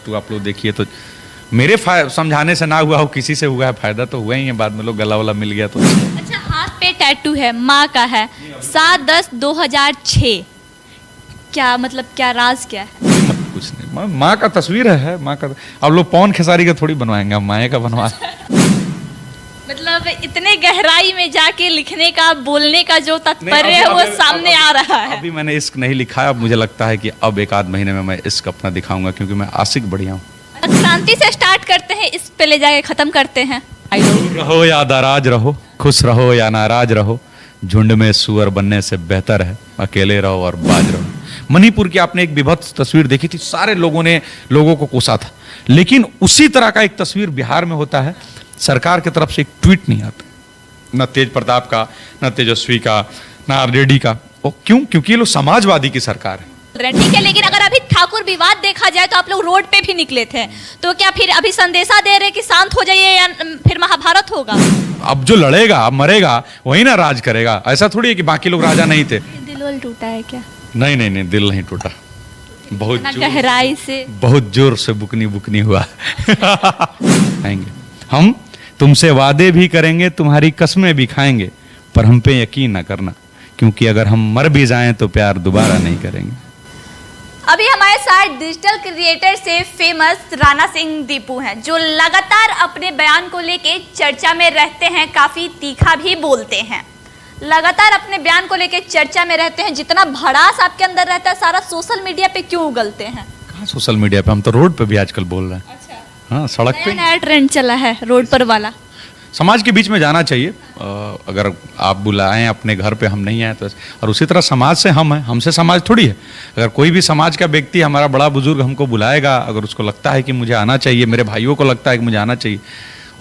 Tattoo आप लोग देखिए तो मेरे समझाने से ना हुआ हो, किसी से हुआ है फायदा तो हुआ ही है, बाद में लोग गला वाला मिल गया तो। अच्छा, हाथ पे टैटू है, माँ का है, 7/10/2006, क्या मतलब, क्या राज क्या है? कुछ नहीं, माँ का तस्वीर है, माँ का। अब लोग पवन खेसारी का थोड़ी बनवाएंगे, हम माए का बनवा। मतलब इतने गहराई में जाके लिखने का, बोलने का जो तात्पर्य है वो सामने आ रहा है। अभी मैंने इश्क नहीं लिखा है, अब मुझे लगता है कि अब एक आध महीने में मैं इश्क अपना दिखाऊंगा, क्योंकि मैं आशिक बढ़िया हूँ। क्रांति से स्टार्ट करते हैं, इस पे ले जाके खत्म करते हैं। रहो या नाराज रहो, खुश रहो या नाराज रहो, झुंड में सुअर बनने से बेहतर है अकेले रहो और बाज रहो। मणिपुर की आपने एक विभत्स तस्वीर देखी थी, सारे लोगों ने लोगों को कोसा था, लेकिन उसी तरह का एक तस्वीर बिहार में होता है। सरकार की तरफ से एक ट्वीट नहीं आता, न तेज प्रताप का, न तेजस्वी का, न आरजेडी का। वो क्यों? क्योंकि ये लोग समाजवादी की सरकार है। ठीक है, लेकिन अगर अभी ठाकुर विवाद देखा जाए तो आप लोग रोड पे भी निकले थे, तो क्या फिर अभी संदेशा दे रहे कि शांत हो जाइए, या फिर महाभारत होगा? अब जो लड़ेगा, अब मरेगा, वही ना राज करेगा। ऐसा थोड़ी है कि बाकी लोग राजा नहीं थे। दिल वल टूटा है क्या? नहीं नहीं नहीं, दिल नहीं टूटा, बहुत गहराई से, बहुत जोर से बुकनी बुकनी हुआ। आएंगे हम, तुमसे वादे भी करेंगे, तुम्हारी कसमें भी खाएंगे, पर हम पे यकीन ना करना, क्योंकि अगर हम मर भी जाएं तो प्यार दोबारा नहीं करेंगे। अभी हमारे साथ डिजिटल क्रिएटर से फेमस राणा सिंह दीपू हैं, जो लगातार अपने बयान को लेके चर्चा में रहते हैं, काफी तीखा भी बोलते हैं, लगातार अपने बयान को लेके चर्चा में रहते हैं। जितना भड़ास आपके अंदर रहता है, सारा सोशल मीडिया पे क्यों उगलते हैं? कहाँ सोशल मीडिया पे, हम तो रोड पे भी आजकल बोल रहे हैं। अच्छा, हाँ, सड़क पे नया ट्रेंड चला है रोड पर वाला। समाज के बीच में जाना चाहिए। अगर आप बुलाएं अपने घर पे, हम नहीं आए तो, और उसी तरह समाज से हम हैं, हमसे समाज थोड़ी है। अगर कोई भी समाज का व्यक्ति, हमारा बड़ा बुजुर्ग हमको बुलाएगा, अगर उसको लगता है कि मुझे आना चाहिए, मेरे भाइयों को लगता है कि मुझे आना चाहिए,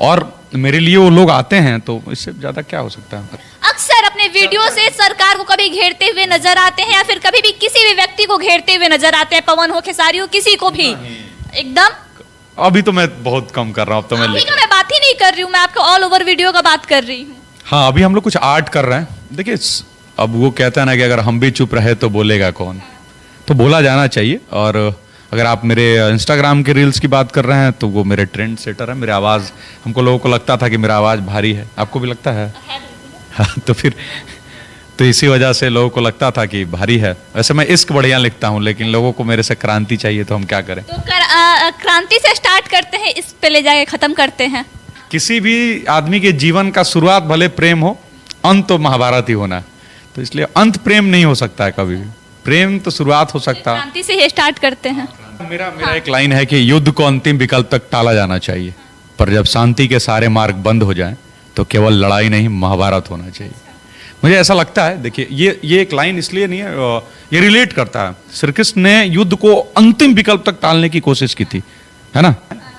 और मेरे लिए वो लोग आते हैं, तो इससे ज़्यादा क्या हो सकता है? अक्सर अपने वीडियो से सरकार को कभी घेरते हुए नजर आते हैं, या फिर कभी भी किसी भी व्यक्ति को घेरते हुए नजर आते हैं, पवन हो, खेसारी हो, किसी को भी एकदम। अभी तो मैं बहुत कम कर रहा हूँ, अब तो मैं बात ही नहीं कर रही हूँ, मैं आपके ऑल ओवर वीडियो का बात कर रही हूँ। हाँ, अभी हम लोग कुछ आर्ट कर रहे हैं। देखिए, अब वो कहता है ना कि अगर हम भी चुप रहे तो बोलेगा कौन, तो बोला जाना चाहिए। और अगर आप मेरे इंस्टाग्राम के रील्स की बात कर रहे हैं, तो वो मेरे ट्रेंड सेटर है। मेरी आवाज़, हमको लोगों को लगता था कि मेरा आवाज़ भारी है, आपको भी लगता है? हाँ, तो फिर तो इसी वजह से लोगों को लगता था कि भारी है। वैसे मैं इश्क बढ़िया लिखता हूँ, लेकिन लोगों को मेरे से क्रांति चाहिए, तो हम क्या करें? तो क्रांति से स्टार्ट करते हैं, इस पे ले जाके खत्म करते हैं। किसी भी आदमी के जीवन का शुरुआत भले प्रेम हो, अंत तो महाभारत ही होना है। तो इसलिए अंत प्रेम नहीं हो सकता है कभी भी, प्रेम तो शुरुआत हो सकता है। क्रांति से ही स्टार्ट करते हैं। मेरा एक लाइन है कि युद्ध को अंतिम विकल्प तक टाला जाना चाहिए, पर जब शांति के सारे मार्ग बंद हो जाएं, तो केवल लड़ाई नहीं, महाभारत होना चाहिए। मुझे ऐसा लगता है, देखिए, ये एक लाइन इसलिए नहीं है, ये रिलेट करता है। श्री कृष्ण ने युद्ध को अंतिम विकल्प तक टालने की कोशिश की थी, है ना?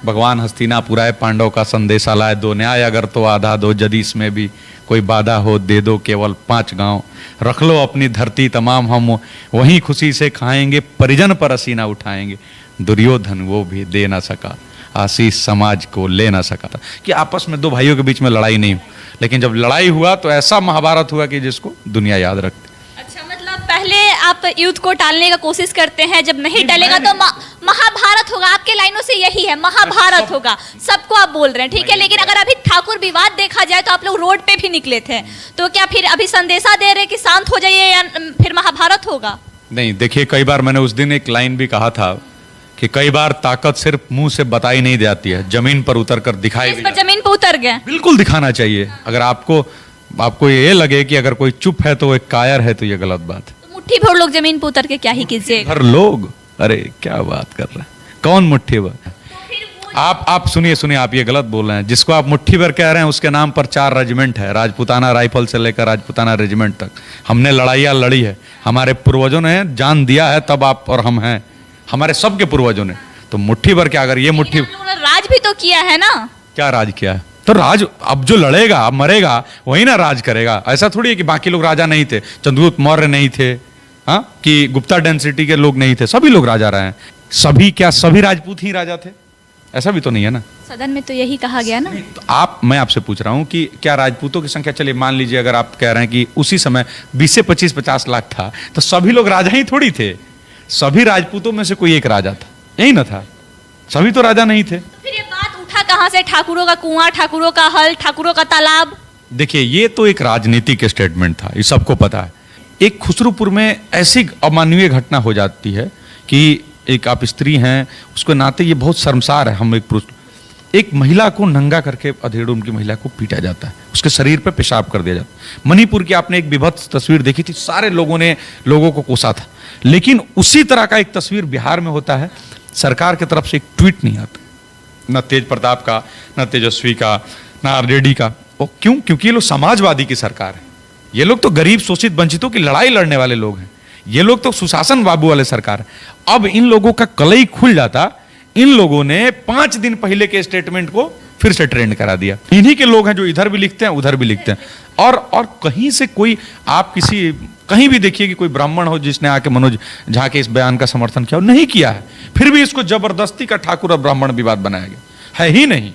भगवान हस्तिनापुर आए, पांडव का संदेशा लाए, दो न्याय अगर तो आधा दो, यदि इसमें भी कोई बाधा हो दे दो केवल 5 गांव, रख लो अपनी धरती तमाम, हम वहीं खुशी से खाएंगे, परिजन पर असीना उठाएंगे, दुर्योधन वो भी दे ना सका, आशीष समाज को ले ना सका था। कि आपस में दो भाइयों के बीच में लड़ाई नहीं, लेकिन जब लड़ाई हुआ तो ऐसा महाभारत हुआ कि जिसको दुनिया याद रखती। अच्छा, मतलब पहले आप युद्ध को टालने का कोशिश करते हैं, जब नहीं टलेगा तो महाभारत होगा। आपके लाइनों से यही है, महाभारत होगा, सबको आप बोल रहे हैं, ठीक है। लेकिन अगर अभी ठाकुर विवाद देखा जाए तो आप लोग रोड पे भी निकले थे, तो क्या फिर अभी संदेशा दे रहे कि शांत हो जाइए, या फिर महाभारत होगा? नहीं, देखिए, कई बार मैंने उस दिन एक लाइन भी कहा था कि कई बार ताकत सिर्फ मुंह से बताई नहीं जाती है, जमीन पर उतर कर दिखाई भी। जमीन पर उतर गए, बिल्कुल दिखाना चाहिए। अगर आपको ये लगे कि अगर कोई चुप है तो एक कायर है, तो ये गलत बात है। तो मुट्ठी भर लोग जमीन पर उतर के क्या ही कीजिए? हर लोग, अरे क्या बात कर रहे हैं, कौन मुट्ठी भर? आप सुनिए, आप ये गलत बोल रहे हैं। जिसको आप मुट्ठी भर कह रहे हैं, उसके नाम पर 4 रेजिमेंट है, राजपूताना राइफल से लेकर राजपूताना रेजिमेंट तक। हमने लड़ाइयाँ लड़ी है, हमारे पूर्वजों ने जान दिया है, तब आप और हम हैं, हमारे सबके पूर्वजों ने। तो मुट्ठी भर क्या, अगर ये मुट्ठी, राज भी तो किया है ना? क्या राज किया है? तो राज, अब जो लड़ेगा, अब मरेगा, वही ना राज करेगा। ऐसा थोड़ी है कि बाकी लोग राजा नहीं थे, चंद्रगुप्त मौर्य नहीं थे, हाँ, कि गुप्ता डेंसिटी के लोग नहीं थे, सभी लोग राजा रहे हैं। सभी राजपूत ही राजा थे? ऐसा भी तो नहीं है ना। सदन में तो यही कहा गया ना। तो मैं आपसे पूछ रहा हूँ कि क्या राजपूतों की संख्या, चलिए मान लीजिए अगर आप कह रहे हैं कि उसी समय 20 से 25-50 लाख था, तो सभी लोग राजा ही थोड़ी थे, सभी राजपूतों में से कोई एक राजा था, यही ना था? सभी तो राजा नहीं थे। फिर ये बात उठा कहाँ से? ठाकुरों का कुआं, ठाकुरों का हल, ठाकुरों का तालाब। देखिए ये तो एक राजनीतिक स्टेटमेंट था, ये सबको पता है। एक खुसरूपुर में ऐसी अमानवीय घटना हो जाती है कि एक आप स्त्री हैं, उसके नाते ये बहुत शर्मसार है। हम एक पुरुष, एक महिला को नंगा करके अधेड़ उनकी महिला को पीटा जाता है, उसके शरीर पे पेशाब कर दिया जाता है। मणिपुर की आपने एक विभत्स तस्वीर देखी थी, सारे लोगों ने लोगों को कोसा था। लेकिन उसी तरह का एक तस्वीर बिहार में होता है, सरकार की तरफ से एक ट्वीट नहीं आता, न तेज प्रताप का, न तेजस्वी का, न आरजेडी का। वो क्यों? क्योंकि ये लोग समाजवादी की सरकार है। ये लोग तो गरीब शोषित वंचितों की लड़ाई लड़ने वाले लोग हैं। ये लोग तो सुशासन बाबू वाले सरकार है। अब इन लोगों का कलई खुल जाता, इन लोगों ने 5 दिन पहले के स्टेटमेंट को फिर से ट्रेंड करा दिया। इन्हीं के लोग हैं जो इधर भी लिखते हैं उधर भी लिखते हैं। और कहीं से कोई, आप किसी कहीं भी देखिए कि कोई ब्राह्मण हो जिसने आके मनोज झा के इस बयान का समर्थन किया, नहीं किया है। फिर भी इसको जबरदस्ती का ठाकुर और ब्राह्मण विवाद बनाया गया है ही नहीं।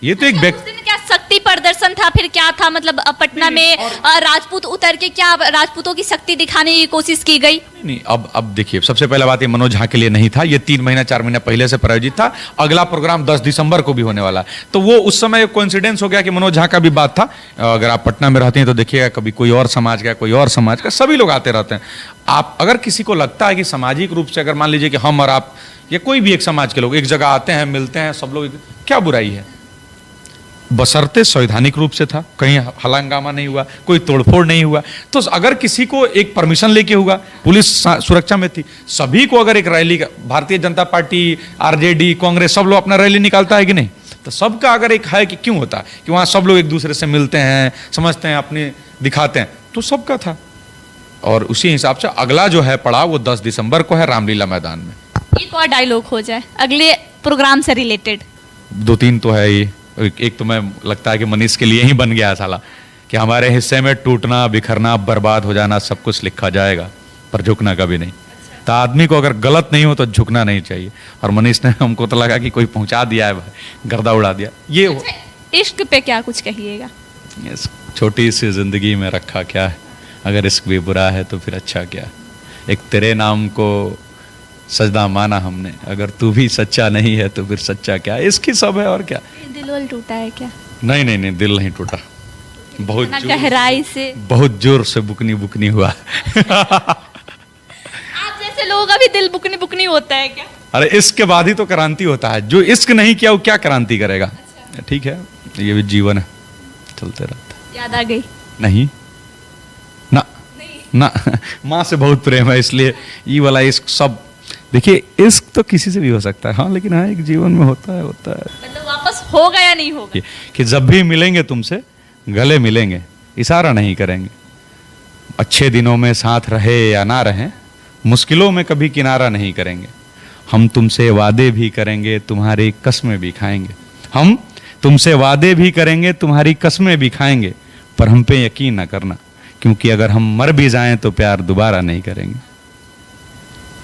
ये तो एक उस दिन क्या शक्ति प्रदर्शन था? फिर क्या था? मतलब पटना में राजपूत उतर के क्या राजपूतों की शक्ति दिखाने की कोशिश की गई? नहीं, अब देखिए, सबसे पहले बात ये मनोज झा के लिए नहीं था, ये 3 महीना 4 महीना पहले से प्रायोजित था। अगला प्रोग्राम 10 दिसंबर को भी होने वाला है। तो वो उस समय कोइंसिडेंस हो गया कि मनोज झा का भी बात था। अगर आप पटना में रहते हैं तो देखिएगा, कभी कोई और समाज का, कोई और समाज का, सभी लोग आते रहते हैं। आप अगर किसी को लगता है कि सामाजिक रूप से, अगर मान लीजिए कि हम और आप या कोई भी एक समाज के लोग एक जगह आते हैं, मिलते हैं सब लोग, क्या बुराई है? बशर्ते संवैधानिक रूप से था, कहीं हंगामा नहीं हुआ, कोई तोड़फोड़ नहीं हुआ। तो अगर किसी को एक परमिशन लेके हुआ, पुलिस सुरक्षा में थी, सभी को अगर एक rally, Bharatiya Janata party, RJD, Congress, सब लोग अपना रैली निकालता है कि नहीं? तो सबका अगर एक है कि क्यों होता है कि वहाँ सब लोग एक दूसरे से मिलते हैं, समझते हैं, अपने दिखाते हैं, तो सबका था। और उसी हिसाब से अगला जो है पड़ाव वो 10 दिसंबर को है, रामलीला मैदान में। एक और डायलॉग हो जाए अगले प्रोग्राम से रिलेटेड। 2-3 तो है ये। एक तो मैं लगता है कि मनीष के लिए ही बन गया साला, कि हमारे हिस्से में टूटना, बिखरना, बर्बाद हो जाना सब कुछ लिखा जाएगा, पर झुकना कभी नहीं। तो आदमी को अगर गलत नहीं हो तो झुकना नहीं चाहिए। और मनीष ने, हमको तो लगा कि कोई पहुंचा दिया है भाई, गर्दा उड़ा दिया। ये इश्क पे क्या कुछ कहिएगा? इस छोटी सी जिंदगी में रखा क्या है, अगर इश्क भी बुरा है तो फिर अच्छा क्या। एक तेरे नाम को सजदा माना हमने, अगर तू भी सच्चा नहीं है तो फिर सच्चा क्या। इसकी सब है और क्या। दिल वल टूटा है क्या? नहीं, दिल नहीं टूटा, बहुत गहराई से, बहुत जोर से बुकनी बुकनी हुआ। आप जैसे लोग अभी दिल बुकनी बुकनी होता है क्या? अरे इश्क के बाद ही तो क्रांति होता है। जो इश्क नहीं किया वो क्या क्रांति करेगा? ठीक है, ये भी जीवन है, चलते रहता है। याद आ गई? नहीं ना, माँ से बहुत प्रेम है, इसलिए ये वाला इश्क सब। देखिए इश्क तो किसी से भी हो सकता है, हाँ, लेकिन हाँ एक जीवन में होता है। मतलब वापस होगा या नहीं होगा? कि जब भी मिलेंगे तुमसे गले मिलेंगे, इशारा नहीं करेंगे। अच्छे दिनों में साथ रहे या ना रहे, मुश्किलों में कभी किनारा नहीं करेंगे। हम तुमसे वादे भी करेंगे, तुम्हारी कस्में भी खाएंगे। हम तुमसे वादे भी करेंगे, तुम्हारी कस्में भी खाएंगे, पर हम पे यकीन न करना, क्योंकि अगर हम मर भी जाएं तो प्यार दोबारा नहीं करेंगे।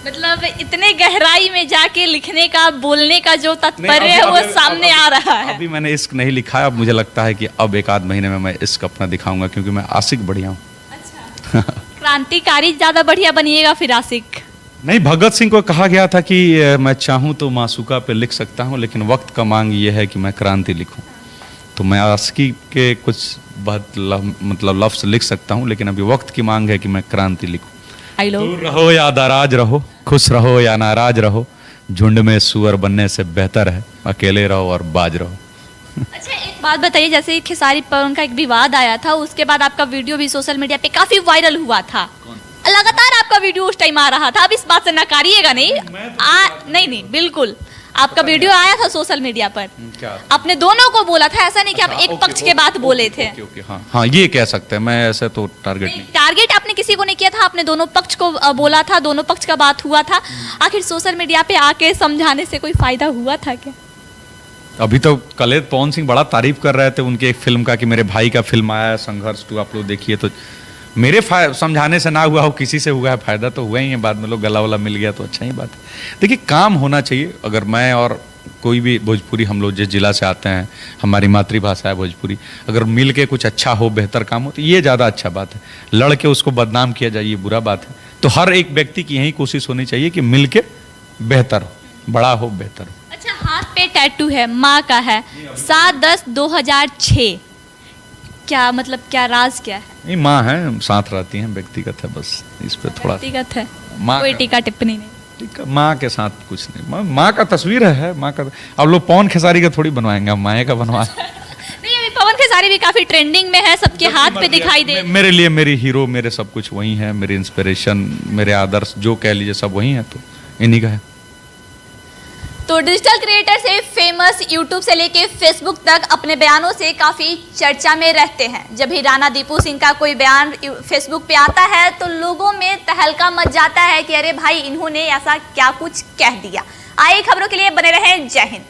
मतलब इतने गहराई में जाके लिखने का, बोलने का जो तात्पर्य है वो सामने आ रहा है। अभी मैंने इश्क नहीं लिखा है, अब मुझे लगता है कि अब 1-8 महीने में मैं इश्क अपना दिखाऊंगा, क्योंकि मैं आशिक बढ़िया हूँ। अच्छा। क्रांतिकारी ज्यादा बढ़िया बनिएगा फिर आशिक? नहीं, भगत सिंह को कहा गया था कि मैं चाहूँ तो मासूका पे लिख सकता हूँ, लेकिन वक्त का मांग ये है कि मैं क्रांति लिखूँ। तो मैं आशिकी के कुछ मतलब लफ्ज़ लिख सकता हूँ, लेकिन अभी वक्त की मांग है कि मैं क्रांति लिखूँ। दूर रहो या दराज रहो, खुश रहो या नाराज रहो, झुंड में सुअर बनने से बेहतर है अकेले रहो और बाज रहो। अच्छा, एक बात बताइए, जैसे खेसारी पवन का एक विवाद आया था, उसके बाद आपका वीडियो भी सोशल मीडिया पे काफी वायरल हुआ था। लगातार आपका वीडियो उस टाइम आ रहा था। अब इस बात से नकारिएगा नहीं। नहीं, बिल्कुल आपका वीडियो आया था सोशल मीडिया पर। आपने दोनों को बोला था, ऐसा नहीं कि आप एक पक्ष के बात बोले थे। हाँ, ये कह सकते हैं, मैं ऐसे तो टारगेट आपने किसी को नहीं किया था, आपने दोनों पक्ष को बोला था, दोनों पक्ष का बात हुआ था। आखिर सोशल मीडिया पे आके समझाने से कोई फायदा हुआ था क्या? अभी तो कलेद पवन सिंह बड़ा तारीफ कर रहे थे उनके एक फिल्म का, कि मेरे भाई का फिल्म आया है संघर्ष 2, आप लोग देखिए। तो मेरे समझाने से ना हुआ हो, किसी से हुआ है फायदा तो हुआ ही है। बाद में लोग गला वाला मिल गया तो अच्छा ही बात है। देखिए काम होना चाहिए। अगर मैं और कोई भी भोजपुरी, हम लोग जिस जिला से आते हैं, हमारी मातृभाषा है भोजपुरी, अगर मिल के कुछ अच्छा हो, बेहतर काम हो, तो ये ज़्यादा अच्छा बात है। लड़ के उसको बदनाम किया जाए, ये बुरा बात है। तो हर एक व्यक्ति की यही कोशिश होनी चाहिए कि मिल के बेहतर हो, बड़ा हो, बेहतर हो। अच्छा, हाथ पे टैटू है, माँ का है, 7/10/2006। क्या मतलब, क्या राज क्या है? नहीं, माँ है, साथ रहती हैं, व्यक्तिगत है, बस इस पे थोड़ा व्यक्तिगत है, माँ कोई का- टीका टिप्पणी नहीं। ठीक है, माँ के साथ कुछ नहीं, माँ का तस्वीर है, माँ का। अब लोग पवन खेसारी का थोड़ी बनवाएंगे, हम माए का बनवा। नहीं, अभी पवन खेसारी भी काफी ट्रेंडिंग में है, सबके हाथ पे दिखाई दे। मेरे लिए मेरी हीरो, मेरे सब कुछ वही है, मेरी इंस्पिरेशन, मेरे आदर्श जो कह लीजिए सब वही है, तो इन्हीं का है। तो डिजिटल क्रिएटर से फेमस यूट्यूब से लेके फेसबुक तक अपने बयानों से काफ़ी चर्चा में रहते हैं। जब भी राणा दीपू सिंह का कोई बयान फेसबुक पे आता है तो लोगों में तहलका मच जाता है कि अरे भाई, इन्होंने ऐसा क्या कुछ कह दिया। आइए खबरों के लिए बने रहें। जय हिंद।